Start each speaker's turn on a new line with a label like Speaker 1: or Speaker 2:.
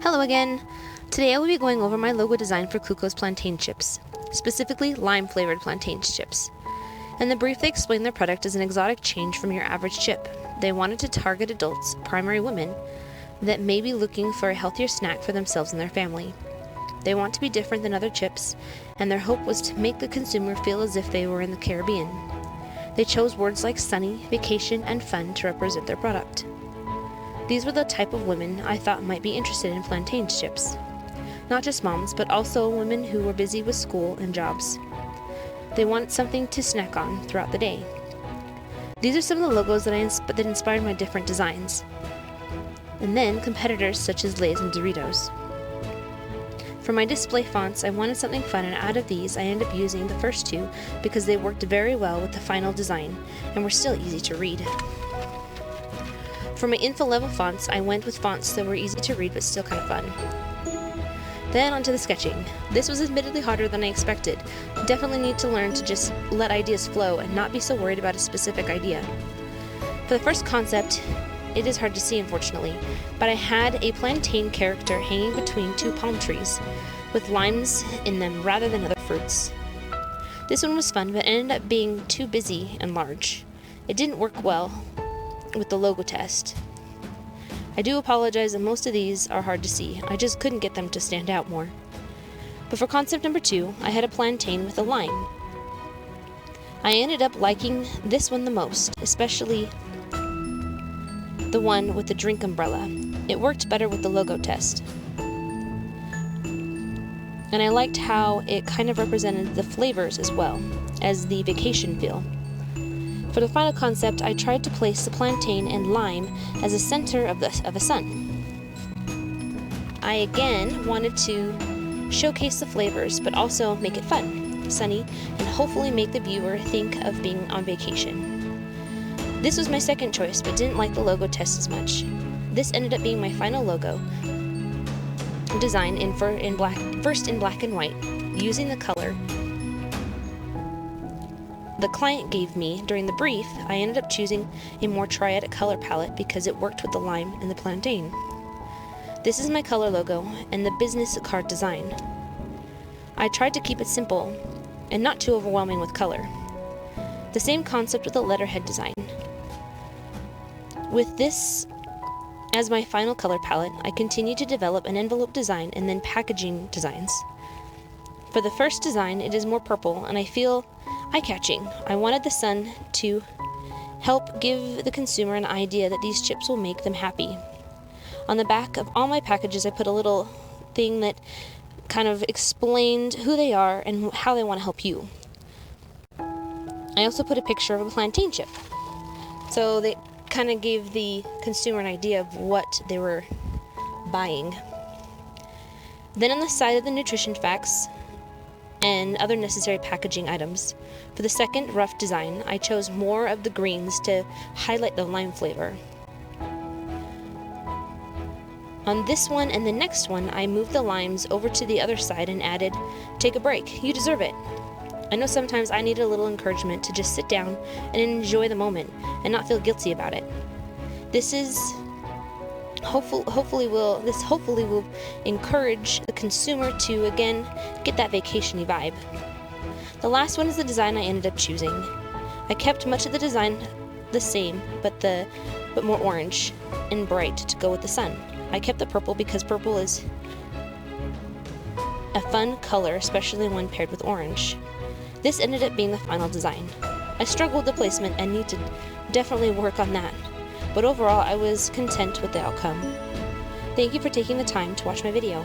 Speaker 1: Hello again! Today I will be going over my logo design for Kluko's plantain chips, specifically lime-flavored plantain chips. In the brief, they explain their product as an exotic change from your average chip. They wanted to target adults, primarily women, that may be looking for a healthier snack for themselves and their family. They want to be different than other chips, and their hope was to make the consumer feel as if they were in the Caribbean. They chose words like sunny, vacation, and fun to represent their product. These were the type of women I thought might be interested in plantain chips. Not just moms, but also women who were busy with school and jobs. They wanted something to snack on throughout the day. These are some of the logos that inspired my different designs. And then competitors such as Lay's and Doritos. For my display fonts, I wanted something fun, and out of these I ended up using the first two because they worked very well with the final design and were still easy to read. For my info level fonts, I went with fonts that were easy to read but still kind of fun. Then onto the sketching. This was admittedly harder than I expected. Definitely need to learn to just let ideas flow and not be so worried about a specific idea. For the first concept, it is hard to see unfortunately, but I had a plantain character hanging between two palm trees with limes in them rather than other fruits. This one was fun but ended up being too busy and large. It didn't work well with the logo test. I do apologize that most of these are hard to see. I just couldn't get them to stand out more. But for concept number 2, I had a plantain with a lime. I ended up liking this one the most, especially the one with the drink umbrella. It worked better with the logo test. And I liked how it kind of represented the flavors as well as the vacation feel. For the final concept, I tried to place the plantain and lime as a center of a sun. I again wanted to showcase the flavors, but also make it fun, sunny, and hopefully make the viewer think of being on vacation. This was my second choice, but didn't like the logo test as much. This ended up being my final logo design first in black and white, using the color the client gave me during the brief. I ended up choosing a more triadic color palette because it worked with the lime and the plantain. This is my color logo and the business card design. I tried to keep it simple and not too overwhelming with color. The same concept with the letterhead design. With this as my final color palette, I continued to develop an envelope design and then packaging designs. For the first design, it is more purple and I feel eye-catching. I wanted the sun to help give the consumer an idea that these chips will make them happy. On the back of all my packages, I put a little thing that kind of explained who they are and how they want to help you. I also put a picture of a plantain chip, so they kind of gave the consumer an idea of what they were buying. Then on the side of the nutrition facts and other necessary packaging items. For the second rough design, I chose more of the greens to highlight the lime flavor. On this one and the next one, I moved the limes over to the other side and added, "Take a break, you deserve it." I know sometimes I need a little encouragement to just sit down and enjoy the moment and not feel guilty about it. This hopefully will encourage the consumer to again get that vacation-y vibe. The last one is the design I ended up choosing. I kept much of the design the same, but more orange and bright to go with the sun. I kept the purple because purple is a fun color, especially when paired with orange. This ended up being the final design. I struggled with the placement and need to definitely work on that. But overall, I was content with the outcome. Thank you for taking the time to watch my video.